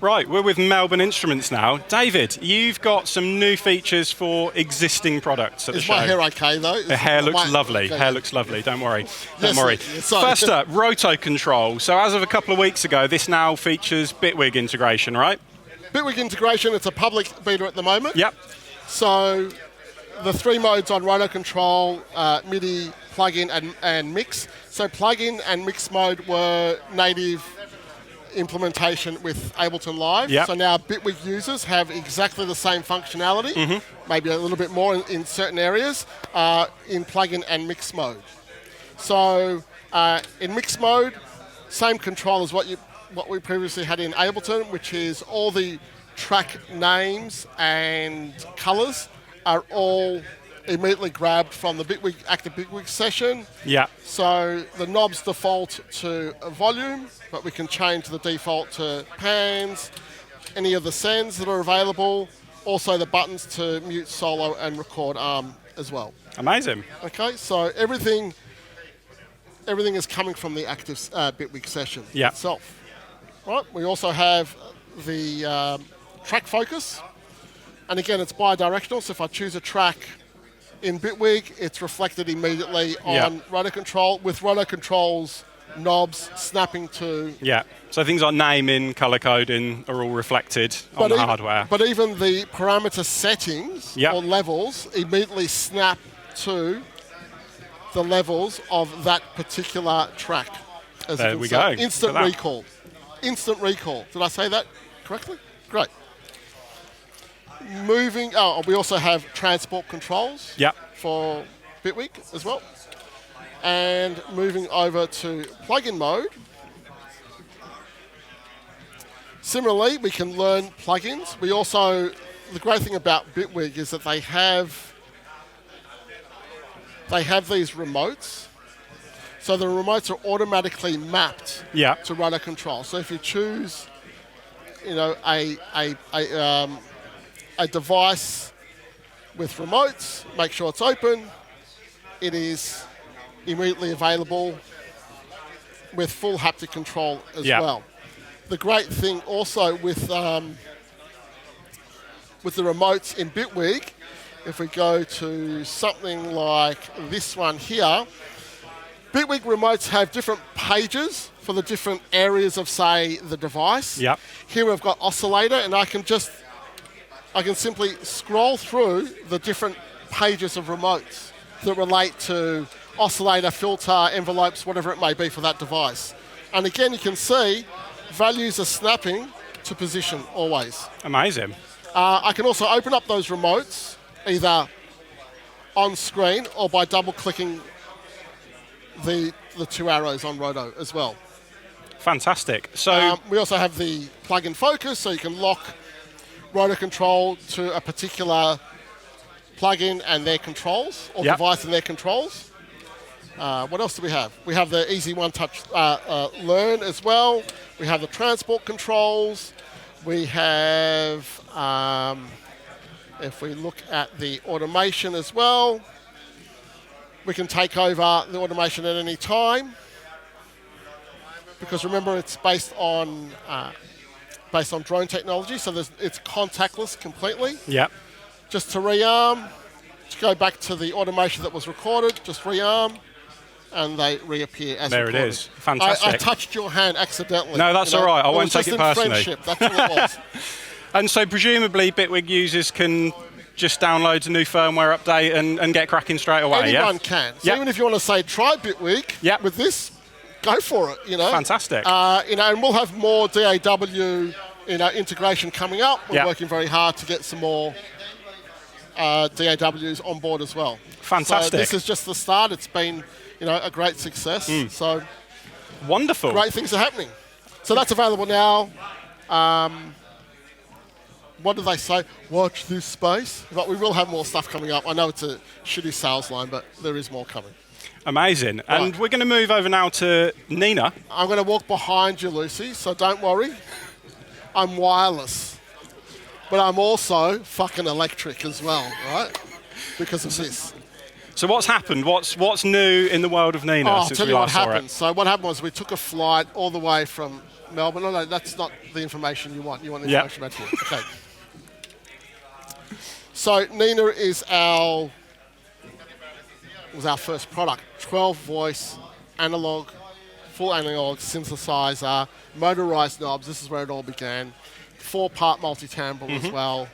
Right, we're with Melbourne Instruments now. David, you've got some new features for existing products at the show. Is my hair okay, though? The hair looks lovely. Okay. Hair looks lovely, don't worry. Don't Yes, worry. sorry. First up, Roto-Control. So as of a couple of weeks ago, this now features Bitwig integration, right? Bitwig integration, it's a public beta at the moment. Yep. So the 3 modes on Roto-Control, MIDI, plug-in and mix. So plug-in and mix mode were native implementation with Ableton Live. Yep. So now Bitwig users have exactly the same functionality, maybe a little bit more in certain areas, in plug-in and mix mode. So in mix mode, same control as what we previously had in Ableton, which is all the track names and colors are all immediately grabbed from the Bitwig active Bitwig session. Yeah. So the knobs default to a volume, but we can change the default to pans, any of the sends that are available, also the buttons to mute, solo, and record arm as well. Amazing. Okay, so everything is coming from the active Bitwig session itself. Right. We also have the track focus, and again, it's bi-directional. So if I choose a track in Bitwig, it's reflected immediately on Roto-Control, with Roto-Control's knobs snapping to... Yeah, so things like naming, color coding are all reflected on the hardware. But even the parameter settings or levels immediately snap to the levels of that particular track. As there we go. Instant recall. Instant recall. Did I say that correctly? Great. Moving, we also have transport controls for Bitwig as well. And moving over to plugin mode. Similarly, we can learn plugins. We also, the great thing about Bitwig is that they have these remotes. So the remotes are automatically mapped to Roto-Control. So if you choose, a device with remotes, make sure it's open. It is immediately available with full haptic control as well. The great thing also with the remotes in Bitwig, if we go to something like this one here, Bitwig remotes have different pages for the different areas of, say, the device. Here we've got oscillator, and I can simply scroll through the different pages of remotes that relate to oscillator, filter, envelopes, whatever it may be for that device. And again, you can see values are snapping to position always. Amazing. I can also open up those remotes either on screen or by double-clicking the 2 arrows on Roto as well. Fantastic. So we also have the plug-in focus, so you can lock Roto-Control to a particular plugin and their controls, or device and their controls. What else do we have? We have the easy one-touch learn as well. We have the transport controls. We have, if we look at the automation as well, we can take over the automation at any time. Because remember, it's based on drone technology, so it's contactless completely. Just to rearm, to go back to the automation that was recorded, just rearm, and they reappear as recorded. There it is. Fantastic. I touched your hand accidentally. No, that's all right. I won't take it personally. Friendship. That's all it was. And so presumably Bitwig users can just download a new firmware update and get cracking straight away, Anyone can. So even if you want to say, try Bitwig with this, go for it, Fantastic. And we'll have more DAW, integration coming up. We're working very hard to get some more DAWs on board as well. Fantastic. So this is just the start. It's been, a great success. So wonderful. Great things are happening. So that's available now. What do they say? Watch this space. But we will have more stuff coming up. I know it's a shitty sales line, but there is more coming. Amazing. Right. And we're going to move over now to Nina. I'm going to walk behind you, Lucy, so don't worry. I'm wireless. But I'm also fucking electric as well, right? Because of this. So what's happened? What's new in the world of Nina since we last saw it? So what happened was we took a flight all the way from Melbourne. No, that's not the information you want. You want the Yep. information about here. Okay. So Nina was our first product. 12-voice, analog, full analog synthesizer, motorized knobs. This is where it all began. 4-part multi-timbre as well.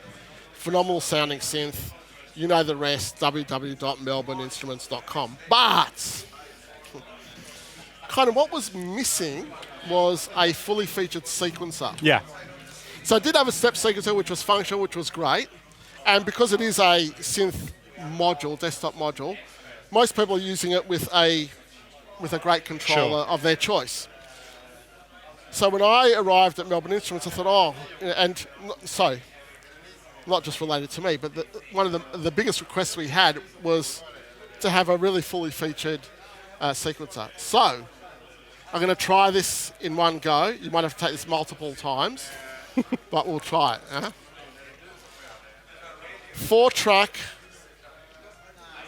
Phenomenal sounding synth. You know the rest, www.melbourneinstruments.com. But kind of what was missing was a fully featured sequencer. Yeah. So I did have a step sequencer, which was functional, which was great. And because it is a synth module, desktop module, most people are using it with a great controller of their choice. So when I arrived at Melbourne Instruments, I thought, not just related to me, but one of the biggest requests we had was to have a really fully featured sequencer. So I'm going to try this in one go. You might have to take this multiple times, but we'll try it. 4-track,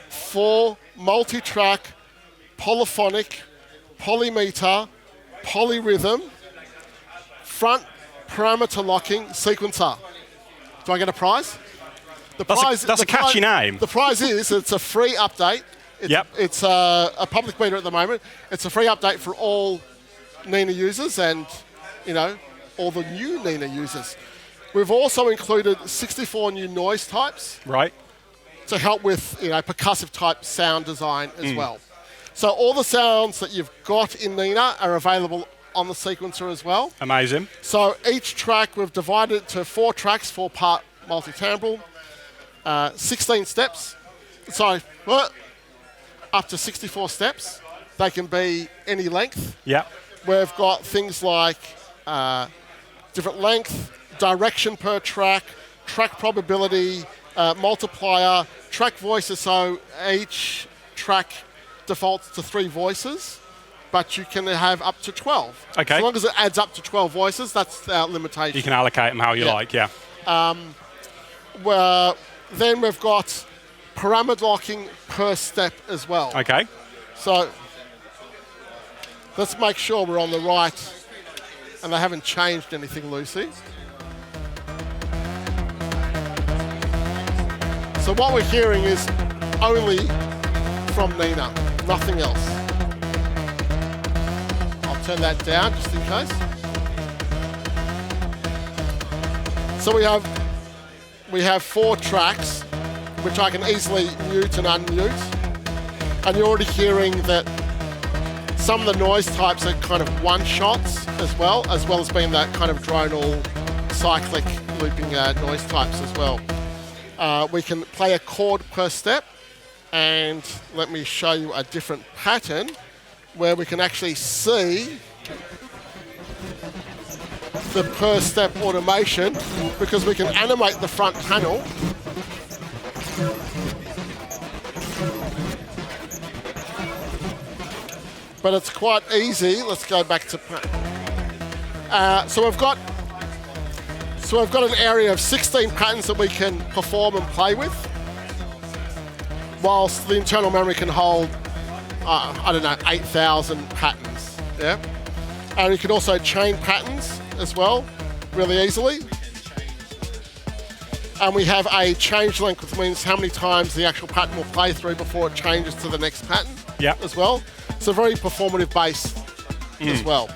4 multi-track, polyphonic, polymeter, polyrhythm, front parameter locking sequencer. Do I get a prize? That's a catchy name. The prize is it's a free update. It's a public beta at the moment. It's a free update for all Nina users and, all the new Nina users. We've also included 64 new noise types. Right. To help with, percussive type sound design as well. So all the sounds that you've got in Nina are available on the sequencer as well. Amazing. So each track, we've divided it to 4 tracks, 4-part multi-timbral, 16 steps. So up to 64 steps. They can be any length. Yeah. We've got things like different length, direction per track, track probability, multiplier, track voices. So each track defaults to 3 voices, but you can have up to 12. Okay. As long as it adds up to 12 voices, that's our limitation. You can allocate them how you like, yeah. Then we've got parameter locking per step as well. Okay. So let's make sure we're on the right and they haven't changed anything, Lucy. So what we're hearing is only from Nina, nothing else. I'll turn that down just in case. So we have 4 tracks, which I can easily mute and unmute. And you're already hearing that some of the noise types are kind of one-shots as well as being that kind of dronal, cyclic looping noise types as well. We can play a chord per step, and let me show you a different pattern where we can actually see the per step automation because we can animate the front panel. But it's quite easy. Let's go back to so we've got an area of 16 patterns that we can perform and play with, whilst the internal memory can hold, 8,000 patterns. Yeah, and you can also chain patterns as well, really easily. And we have a change length, which means how many times the actual pattern will play through before it changes to the next pattern. Yeah. As well. It's a very performative bass as well.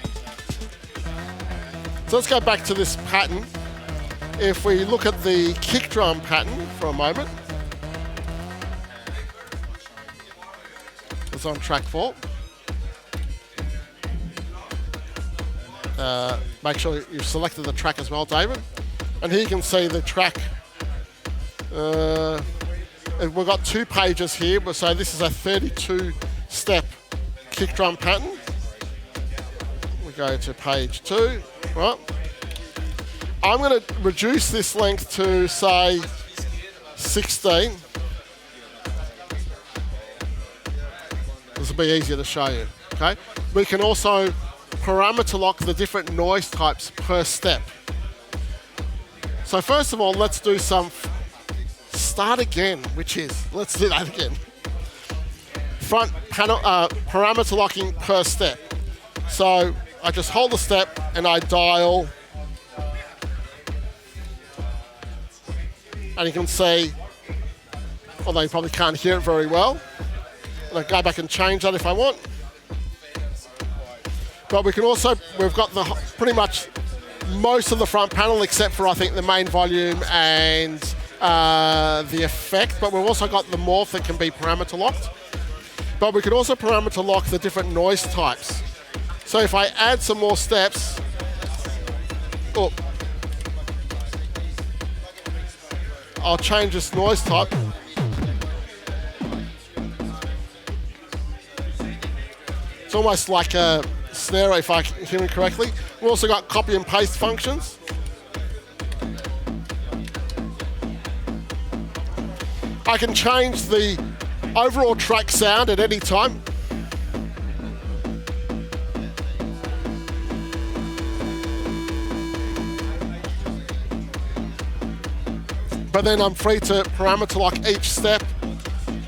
So let's go back to this pattern. If we look at the kick drum pattern for a moment. It's on track 4. Make sure you've selected the track as well, David. And here you can see the track. We've got 2 pages here, so this is a 32-step kick drum pattern. We go to page 2, right? I'm going to reduce this length to, say, 16. This will be easier to show you, okay? We can also parameter lock the different noise types per step. So first of all, let's do some start again, let's do that again. Front panel parameter locking per step. So I just hold the step and I dial. And you can see, although you probably can't hear it very well, and I go back and change that if I want. But we can also, we've got pretty much most of the front panel except for I think the main volume and the effect, but we've also got the morph that can be parameter locked. But we can also parameter lock the different noise types. So if I add some more steps, I'll change this noise type. It's almost like a snare if I can hear it correctly. We've also got copy and paste functions. I can change the overall track sound at any time. But then I'm free to parameter lock each step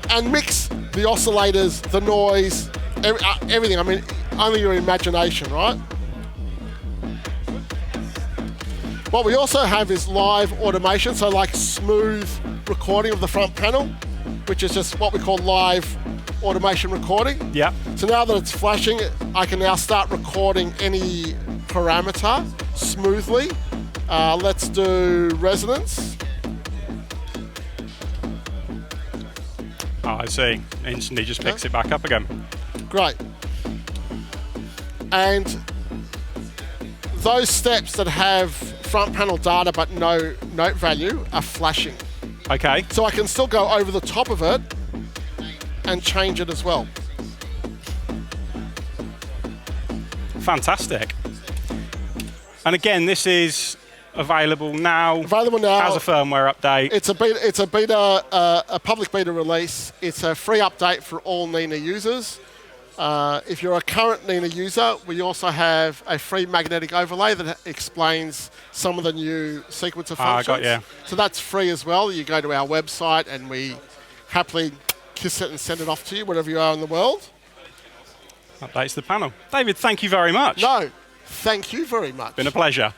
and mix the oscillators, the noise, everything. I mean, only your imagination, right? What we also have is live automation, so like smooth recording of the front panel, which is just what we call live automation recording. Yeah. So now that it's flashing, I can now start recording any parameter smoothly. Let's do resonance. Oh, I see. Instantly just picks it back up again. Great. And those steps that have front panel data but no note value are flashing. Okay. So I can still go over the top of it and change it as well. Fantastic. And again, this is available now. Available now as a firmware update. It's a public beta release. It's a free update for all Nina users. If you're a current Nina user, we also have a free magnetic overlay that explains some of the new sequencer functions. Got you. So that's free as well. You go to our website and we happily kiss it and send it off to you wherever you are in the world. Updates the panel. David, thank you very much. No, thank you very much. Been a pleasure.